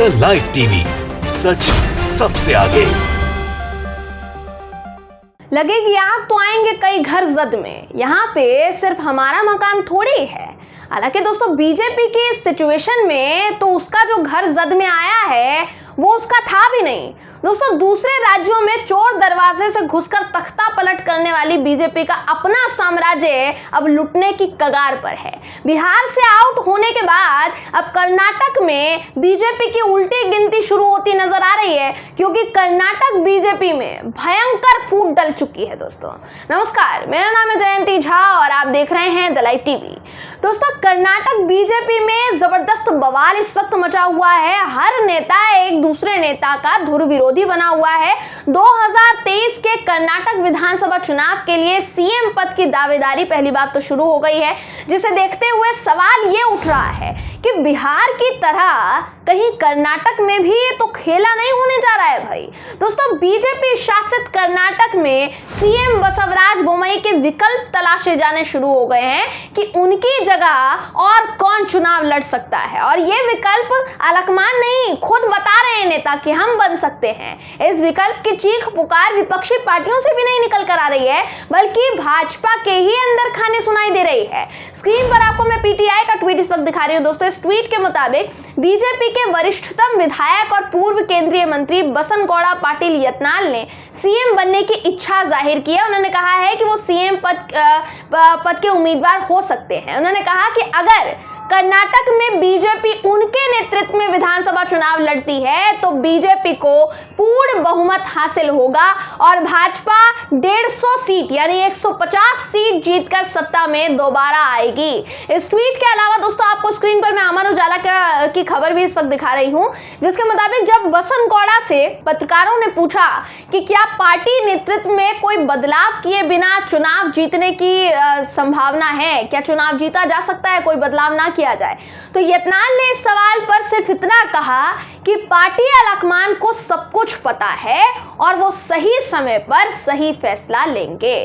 The live TV, सच सबसे आगे। लगेगी आग तो आएंगे कई घर जद में, यहाँ पे सिर्फ हमारा मकान थोड़ी है। हालांकि दोस्तों बीजेपी की इस सिचुएशन में तो उसका जो घर जद में आया है वो उसका था भी नहीं। दोस्तों दूसरे राज्यों में चोर दरवाजे से घुसकर तख्ता पलट करने वाली बीजेपी का अपना साम्राज्य अब लुटने की कगार पर है। बिहार से आउट होने के बाद अब कर्नाटक में बीजेपी की उल्टी गिनती शुरू होती नजर आ रही है, क्योंकि कर्नाटक बीजेपी में भयंकर फूट डल चुकी है। दोस्तों नमस्कार, मेरा नाम है जयंती झा और आप देख रहे हैं द लाइव टीवी। दोस्तों कर्नाटक बीजेपी में जबरदस्त बवाल इस वक्त मचा हुआ है। हर नेता एक दूसरे नेता का धुर विरोधी बना हुआ है। 2023 के कर्नाटक विधानसभा चुनाव के लिए सीएम पद की दावेदारी पहली बात तो शुरू हो गई है, जिसे देखते हुए सवाल ये उठ रहा है कि बिहार की तरह कहीं कर्नाटक में भी तो खेला नहीं होने जा रहा है भाई। दोस्तों बीजेपी शासित कर्नाटक में सीएम बसवराज बोम्मई के विकल्प तलाशे जाने शुरू हो गए हैं कि उनकी जगह और कौन चुनाव लड़ सकता है, और ये विकल्प अलकमान नहीं, खुद बता रहे हैं नेता कि हम बन सकते हैं। इस विकल्प की चीख पुकार विपक्षी पार्टियों से भी नहीं निकल कर आ रही है, बल्कि भाजपा के ही अंदर खाने सुनाई दे रही है। स्क्रीन पर आपको मैं पीटीआई का ट्वीट इस वक्त दिखा रही हूं। दोस्तों इस ट्वीट के मुताबिक बीजेपी के वरिष्ठतम विधायक और पूर्व केंद्रीय मंत्री बसनगौड़ा पाटिल यत्नाल ने सीएम बनने की इच्छा जाहिर की है। उन्होंने कहा है कि वो सीएम पद के उम्मीदवार हो सकते हैं। उन्होंने कहा कि अगर कर्नाटक में बीजेपी उनके नेतृत्व में विधानसभा चुनाव लड़ती है तो बीजेपी को पूर्ण बहुमत हासिल होगा और भाजपा 150 सीट यानी 150 सीट जीतकर सत्ता में दोबारा आएगी। इस ट्वीट के अलावा दोस्तों आपको स्क्रीन पर मैं अमर उजाला की खबर भी इस वक्त दिखा रही हूं, जिसके मुताबिक जब बसनगौड़ा से पत्रकारों ने पूछा कि क्या पार्टी नेतृत्व में कोई बदलाव किए बिना चुनाव जीतने की संभावना है, क्या चुनाव जीता जा सकता है कोई बदलाव ना किया जाए, तो यत्नाल ने इस सवाल पर सिर्फ इतना कहा कि पार्टी अलकमान को सब कुछ पता है और वो सही समय पर सही फैसला लेंगे।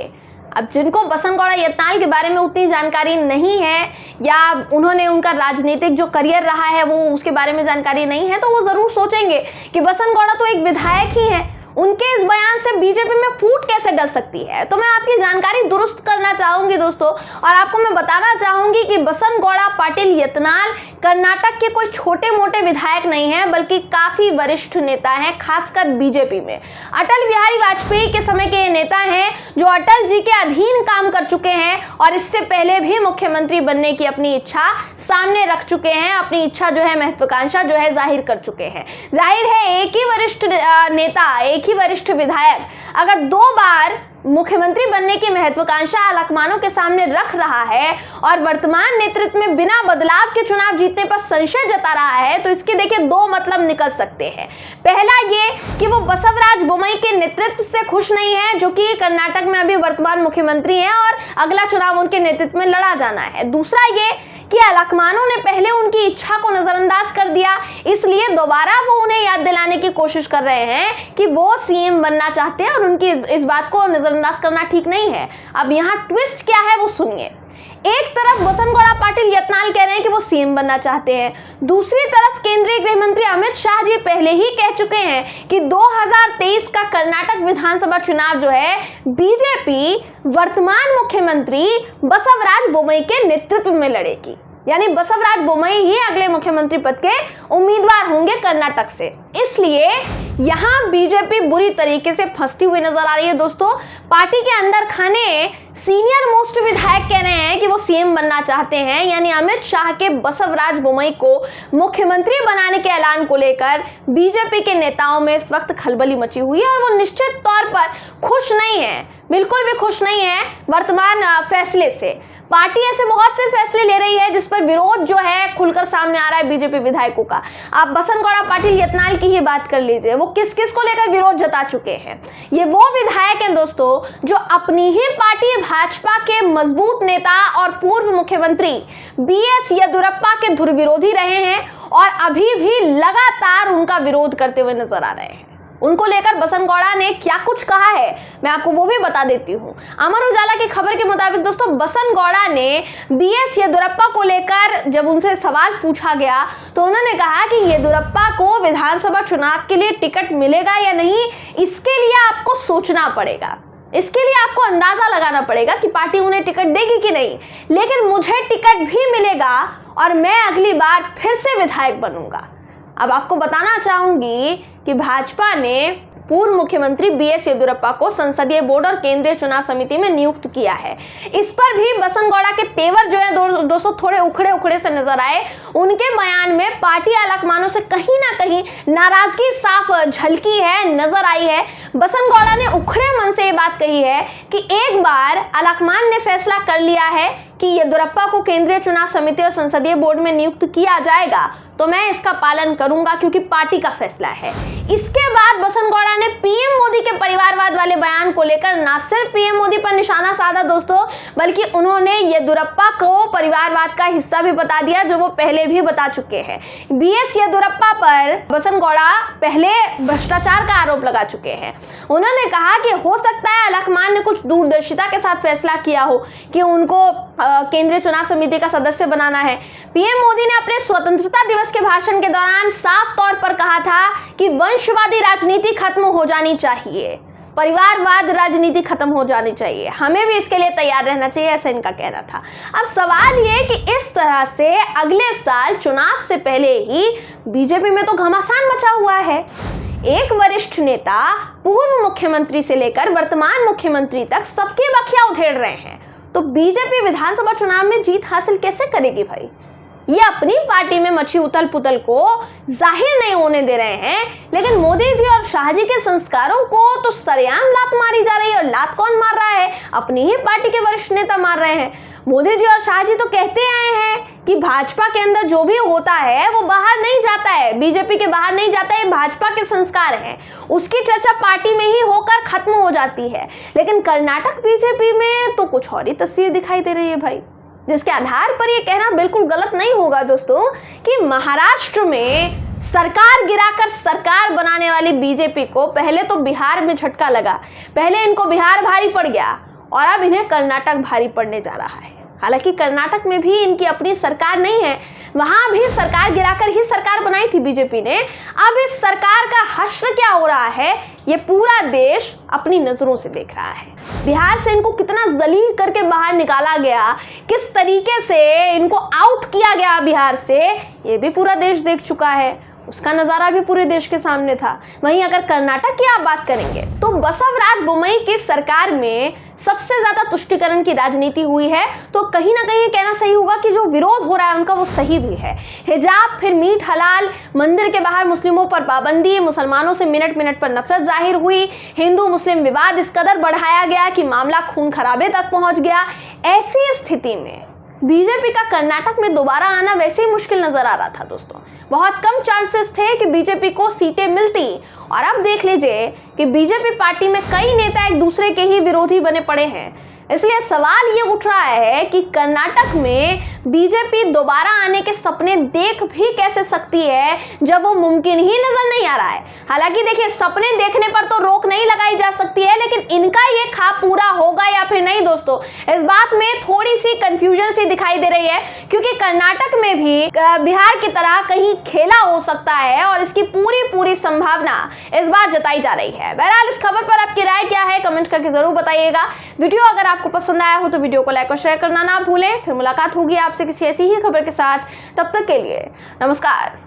अब जिनको बसनगौड़ा यत्नाल के बारे में उतनी जानकारी नहीं है या उन्होंने उनका राजनीतिक जो करियर रहा है वो उसके बारे में जानकारी नहीं है, तो वो जरूर सोचेंगे कि बसनगौड़ा तो एक विधायक ही है, उनके इस बयान से बीजेपी में फूट कैसे डल सकती है। तो मैं आपकी जानकारी दुरुस्त करना चाहूंगी दोस्तों, और आपको मैं बताना चाहूंगी कि बसनगौड़ा पाटिल यत्नाल कर्नाटक के कोई छोटे मोटे विधायक नहीं है, बल्कि काफी वरिष्ठ नेता हैं, खासकर बीजेपी में। अटल बिहारी वाजपेयी के समय के ये नेता हैं जो अटल जी के अधीन काम कर चुके हैं और इससे पहले भी मुख्यमंत्री बनने की अपनी इच्छा सामने रख चुके हैं, अपनी इच्छा जो है, महत्वाकांक्षा जो है जाहिर कर चुके हैं। जाहिर है एक ही वरिष्ठ नेता, एक ही वरिष्ठ विधायक अगर 2 बार मुख्यमंत्री बनने की महत्वाकांक्षा अलकमानों के सामने रख रहा है और वर्तमान नेतृत्व में बिना बदलाव के चुनाव जीतने पर संशय जता रहा है, तो इसके देखिए 2 मतलब निकल सकते हैं। पहला ये कि वो बसवराज बोम्मई के नेतृत्व से खुश नहीं है, जो कि कर्नाटक में अभी वर्तमान मुख्यमंत्री हैं और अगला चुनाव उनके नेतृत्व में लड़ा जाना है। दूसरा ये कि अलकमानों ने पहले उनकी इच्छा को नजरअंदाज कर दिया, इसलिए दोबारा वो उन्हें याद दिलाने की कोशिश कर रहे हैं कि वो सीएम बनना चाहते हैं और उनकी इस बात को नजरअंदाज करना ठीक नहीं है। अब यहाँ ट्विस्ट क्या है वो सुनिए। एक तरफ बसनगौड़ा पाटिल यत्नाल कह रहे हैं कि वो सीएम बनना चाहते हैं, दूसरी तरफ केंद्रीय गृह मंत्री अमित शाह जी पहले ही कह चुके हैं कि 2023 का कर्नाटक विधानसभा चुनाव जो है बीजेपी वर्तमान मुख्यमंत्री बसवराज बोम्मई के नेतृत्व में लड़ेगी, यानी बसवराज बोम्मई ही अगले मुख्यमंत्री पद के उम्मीदवार होंगे कर्नाटक से। इसलिए यहां बीजेपी बुरी तरीके से फंसती हुई नजर आ रही है। दोस्तों पार्टी के अंदर खाने सीनियर मोस्ट विधायक कह रहे हैं कि वो सीएम बनना चाहते हैं, यानी अमित शाह के बसवराज बोम्मई को मुख्यमंत्री बनाने के ऐलान को लेकर बीजेपी के नेताओं में इस वक्त खलबली मची हुई है और वो निश्चित तौर पर खुश नहीं है, बिल्कुल भी खुश नहीं है वर्तमान फैसले से। पार्टी ऐसे बहुत से फैसले ले रही है जिस पर विरोध जो है खुलकर सामने आ रहा है बीजेपी विधायकों का। आप बसनगौड़ा पाटिल यत्नाल की ही बात कर लीजिए, वो किस किस को लेकर विरोध जता चुके हैं। ये वो विधायक हैं दोस्तों जो अपनी ही पार्टी भाजपा के मजबूत नेता और पूर्व मुख्यमंत्री बीएस येदियुरप्पा के धुर विरोधी रहे हैं और अभी भी लगातार उनका विरोध करते हुए नजर आ रहे हैं। उनको लेकर बसनगौड़ा ने क्या कुछ कहा है मैं आपको वो भी बता देती हूँ। अमर उजाला की खबर के मुताबिक दोस्तों बसनगौड़ा ने बीएस येदियुरप्पा को लेकर जब उनसे सवाल पूछा गया तो उन्होंने कहा कि येदियुरप्पा को विधानसभा चुनाव के लिए टिकट मिलेगा या नहीं, इसके लिए आपको सोचना पड़ेगा, इसके लिए आपको अंदाजा लगाना पड़ेगा कि पार्टी उन्हें टिकट देगी कि नहीं। लेकिन मुझे टिकट भी मिलेगा और मैं अगली बार फिर से विधायक बनूंगा। अब आपको बताना चाहूंगी कि भाजपा ने पूर्व मुख्यमंत्री बीएस येदियुरप्पा को संसदीय बोर्ड और केंद्रीय चुनाव समिति में नियुक्त किया है। इस पर भी बसनगौड़ा के तेवर जो है दोस्तों थोड़े उखड़े से नजर आए। उनके बयान में पार्टी आलाकमानों से कहीं ना कहीं नाराजगी साफ झलकी है, नजर आई है। बसनगौड़ा ने उखड़े मन से ये बात कही है कि एक बार आलाकमान ने फैसला कर लिया है कि येदियुरप्पा को केंद्रीय चुनाव समिति और संसदीय बोर्ड में नियुक्त किया जाएगा तो मैं इसका पालन करूंगा क्योंकि पार्टी का फैसला है। इसके बाद बसनगौड़ा ने पीएम मोदी के परिवारवाद वाले बयान को लेकर न सिर्फ पीएम मोदी पर निशाना साधा दोस्तों, बल्कि उन्होंने येदियुरप्पा को परिवारवाद का हिस्सा भी बता दिया जो वो पहले भी बता चुके हैं। बीएस येदियुरप्पा पर बसनगौड़ा पहले भ्रष्टाचार का आरोप लगा चुके हैं। उन्होंने कहा कि हो सकता है आलाकमान ने कुछ दूरदर्शिता के साथ फैसला किया हो कि उनको केंद्रीय चुनाव समिति का सदस्य बनाना है। पीएम मोदी ने अपने स्वतंत्रता दिवस के भाषण के दौरान साफ तौर पर कहा था कि वंशवादी राजनीति खत्म हो जानी चाहिए, परिवारवाद राजनीति खत्म हो जानी चाहिए, हमें भी इसके लिए तैयार रहना चाहिए, ऐसा इनका कहना था। अब सवाल ये कि इस तरह से अगले साल चुनाव से पहले ही बीजेपी में तो घमासान मचा हुआ है। एक वरिष्ठ नेता पूर्व मुख्यमंत्री से लेकर वर्तमान मुख्यमंत्री तक सबकी बखिया उधेड़ रहे हैं, तो बीजेपी विधानसभा चुनाव में जीत हासिल कैसे करेगी भाई? ये अपनी पार्टी में मची उथल पुथल को जाहिर नहीं होने दे रहे हैं, लेकिन मोदी जी और शाह जी के संस्कारों को तो सरेआम लात मारी जा रही है। और लात कौन मार रहा है? अपनी ही पार्टी के वरिष्ठ नेता मार रहे हैं। मोदी जी और शाह जी तो कहते आए हैं कि भाजपा के अंदर जो भी होता है वो बाहर नहीं जाता है, बीजेपी के बाहर नहीं जाता है, भाजपा के संस्कार हैं, उसकी चर्चा पार्टी में ही होकर खत्म हो जाती है। लेकिन कर्नाटक बीजेपी में तो कुछ और ही तस्वीर दिखाई दे रही है भाई, जिसके आधार पर यह कहना बिल्कुल गलत नहीं होगा दोस्तों कि महाराष्ट्र में सरकार गिराकर सरकार बनाने वाली बीजेपी को पहले तो बिहार में झटका लगा, पहले इनको बिहार भारी पड़ गया और अब इन्हें कर्नाटक भारी पड़ने जा रहा है। हालांकि कर्नाटक में भी इनकी अपनी सरकार नहीं है, वहां भी सरकार गिराकर ही सरकार बनाई थी बीजेपी ने। अब इस सरकार का हश्र क्या हो रहा है ये पूरा देश अपनी नजरों से देख रहा है। बिहार से इनको कितना जलील करके बाहर निकाला गया, किस तरीके से इनको आउट किया गया बिहार से, ये भी पूरा देश देख चुका है, उसका नज़ारा भी पूरे देश के सामने था। वहीं अगर कर्नाटक की आप बात करेंगे तो बसवराज बोम्मई की सरकार में सबसे ज़्यादा तुष्टीकरण की राजनीति हुई है, तो कहीं ना कहीं कहना सही होगा कि जो विरोध हो रहा है उनका वो सही भी है। हिजाब, फिर मीट हलाल, मंदिर के बाहर मुस्लिमों पर पाबंदी, मुसलमानों से मिनट मिनट पर नफरत जाहिर हुई, हिंदू मुस्लिम विवाद इस कदर बढ़ाया गया कि मामला खून खराबे तक पहुंच गया। ऐसी स्थिति में बीजेपी का कर्नाटक में दोबारा आना वैसे ही मुश्किल नजर आ रहा था दोस्तों। बहुत कम चांसेस थे कि बीजेपी को सीटें मिलती, और अब देख लीजिए कि बीजेपी पार्टी में कई नेता एक दूसरे के ही विरोधी बने पड़े हैं। इसलिए सवाल ये उठ रहा है कि कर्नाटक में बीजेपी दोबारा आने के सपने देख भी कैसे सकती है जब वो मुमकिन ही नजर नहीं आ रहा है। हालांकि देखिए, सपने देखने पर तो रोक नहीं लगाई जा सकती है, लेकिन इनका ये ख्वाब पूरा होगा या फिर नहीं दोस्तों, इस बात में थोड़ी सी कंफ्यूजन सी दिखाई दे रही है, क्योंकि कर्नाटक में भी बिहार की तरह कहीं खेला हो सकता है और इसकी पूरी संभावना इस बार जताई जा रही है। बहरहाल इस खबर पर आपकी राय क्या है कमेंट करके जरूर बताइएगा। वीडियो अगर आपको पसंद आया हो तो वीडियो को लाइक और शेयर करना ना भूलें। फिर मुलाकात होगी आपसे किसी ऐसी ही खबर के साथ, तब तक के लिए नमस्कार।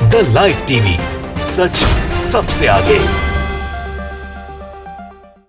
द लाइव टीवी, सच सबसे आगे।